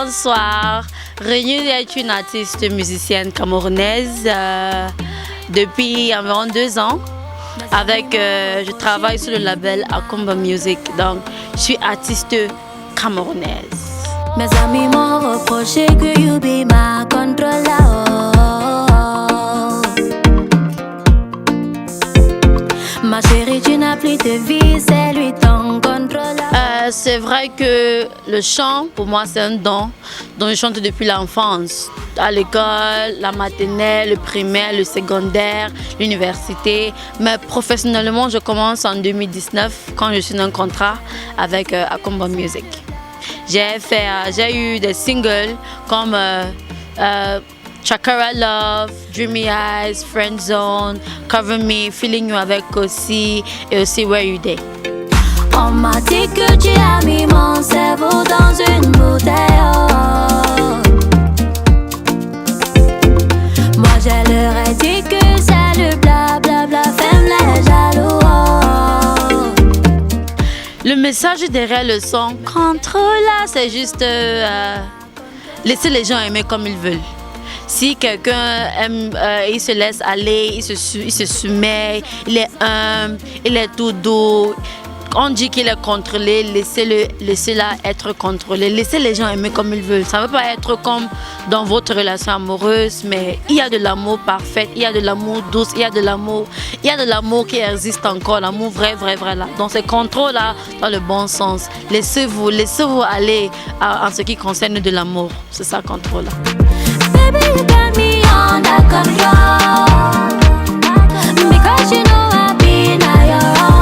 Bonsoir. Réunion est une artiste musicienne camerounaise depuis environ 2 ans. Je travaille sur le label Akumba Music, donc je suis artiste camerounaise. Mes amis m'ont reproché que you be ma contrôleur. Ma chérie, tu n'as plus de vie, c'est lui ton contrôleur. C'est vrai que le chant, pour moi, c'est un don dont je chante depuis l'enfance. À l'école, la maternelle, le primaire, le secondaire, l'université. Mais professionnellement, je commence en 2019 quand je suis dans un contrat avec Akumba Music. J'ai eu des singles comme Chakara Love, Dreamy Eyes, Friend Zone, Cover Me, Feeling You avec Kosi et aussi Where You Day. On m'a dit que tu as mis mon cerveau dans une bouteille. Oh. Moi je leur ai dit que c'est le blablabla, ferme les jaloux. Oh. Le message derrière le son, contrôle, c'est juste laisser les gens aimer comme ils veulent. Si quelqu'un aime, il se laisse aller, il se soumet, il est humble, il est tout doux. On dit qu'il est contrôlé, laissez-la être contrôlé. Laissez les gens aimer comme ils veulent. Ça ne veut pas être comme dans votre relation amoureuse, mais il y a de l'amour parfait, il y a de l'amour douce, il y a de l'amour qui existe encore, l'amour vrai là. Donc c'est contrôle là dans le bon sens. Laissez-vous aller en ce qui concerne de l'amour. C'est ça, contrôle là. Baby, you got me under control. Because you know I've been on your own.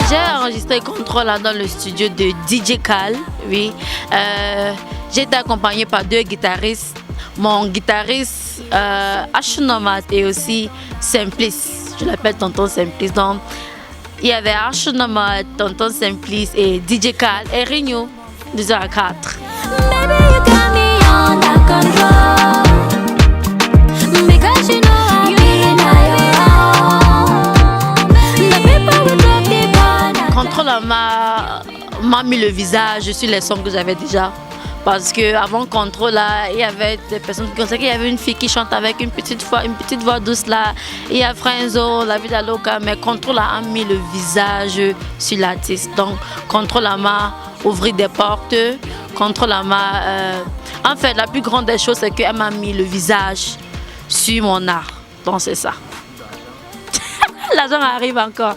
J'ai enregistré Contrôle dans le studio de DJ Cal, oui. J'ai été accompagnée par 2 guitaristes. Mon guitariste Ashunomat et aussi Simplice. Je l'appelle Tonton Simplice. Donc, il y avait Ashunomat, Tonton Simplice et DJ Cal et Rigno, 2h04. Baby, you got me under control. Because you know I've been on your own. The people will drop the ball. Contrôle m'a mis le visage sur les sons que j'avais déjà. Parce qu'avant Contrôle, là, il y avait des personnes qui pensaient qu'il y avait une fille qui chante avec une petite voix douce là. Il y a Frenzo, La Vida Loca, mais Contrôle a mis le visage sur l'artiste. Donc Contrôle m'a ouvert des portes. Contrôle m'a. En fait, la plus grande des choses, c'est qu'elle m'a mis le visage sur mon art. Donc c'est ça. L'argent arrive encore.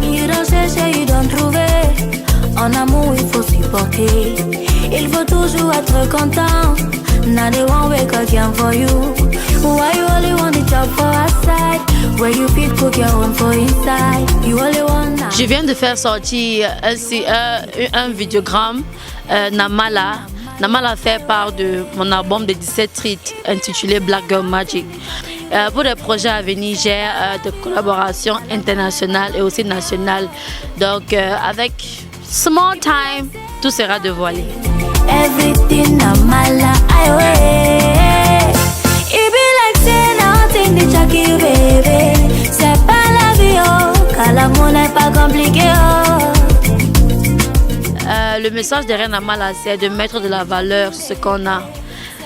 You don't chercher, you don't trouver. En amour, il faut supporter. Il faut toujours être content. Now they won't wake again for you. Why you only want the job for outside? Where you fit cook your own for inside. You only want now. Je viens de faire sortir un vidéogramme, Namala. Namala fait part de mon album de 17 titres intitulé Black Girl Magic. Pour les projets à venir, j'ai des collaborations internationales et aussi nationales. Donc avec Small Time, tout sera dévoilé. Everything Namala, I way. It be like say nothing the Jackie baby. C'est pas la vie, oh, car l'amour n'est pas compliqué, oh. Le message derrière Namala, c'est de mettre de la valeur sur ce qu'on a.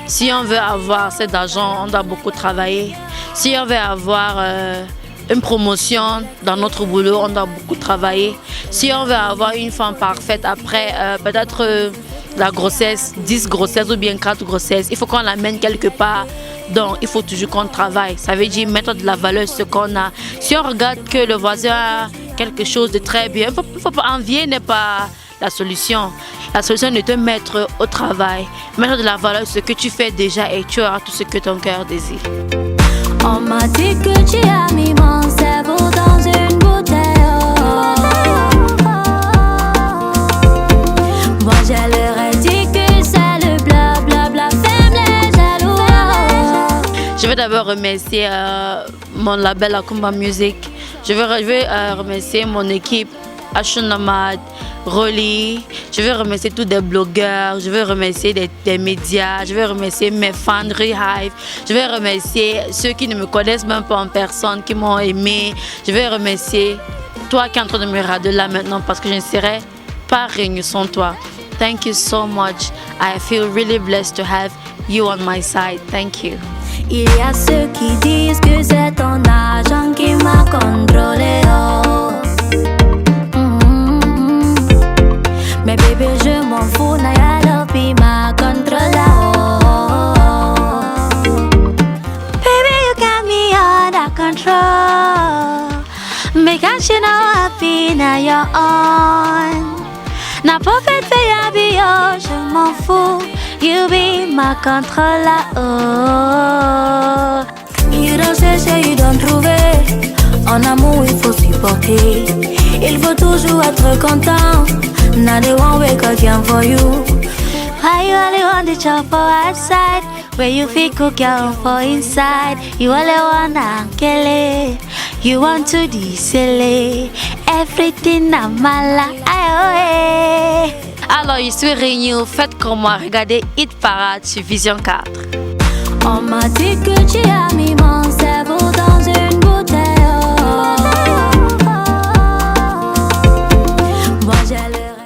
Si on veut avoir cet argent, on doit beaucoup travailler. Si on veut avoir une promotion dans notre boulot, on doit beaucoup travailler. Si on veut avoir une femme parfaite après peut-être la grossesse, 10 grossesses ou bien 4 grossesses, il faut qu'on l'amène quelque part. Donc il faut toujours qu'on travaille. Ça veut dire mettre de la valeur sur ce qu'on a. Si on regarde que le voisin a quelque chose de très bien, il faut pas envier, n'est pas la solution. La solution est de te mettre au travail, mettre de la valeur sur ce que tu fais déjà et tu auras tout ce que ton cœur désire. On m'a dit que tu as mis mon cerveau dans une bouteille. Oh. Moi je leur ai dit que c'est le blablabla, ferme les jaloux. Je veux d'abord remercier mon label Akumba Music. Je veux remercier mon équipe, Ashunomad, Rolly. Je veux remercier tous des blogueurs, je veux remercier des médias, je veux remercier mes fans Rehive, je veux remercier ceux qui ne me connaissent même pas en personne, qui m'ont aimé. Je veux remercier toi qui es en train de me regarder là maintenant, parce que je ne serais pas réunie sans toi. Thank you so much. I feel really blessed to have you on my side. Thank you. Il y a ceux qui disent que c'est ton argent qui m'a contrôlé. Oh. Mais bébé, je m'en fous, Naya Lopi m'a contrôlé. Oh. Baby, you got me under control. Because you know happy now you're on. N'a pas fait de je m'en fous. You be my controller. Oh. You don't chercher, you don't trouver. En amour, il faut supporter. Il faut toujours être content. Now they won't wake again for you. Why you only want the chop for outside? Where you feel cook your own for inside. You only wanna kill it. You want to deceive everything I'm like. Alors, je suis réunie au fait comme moi, regardez Hit Parade sur Vision 4. On m'a dit que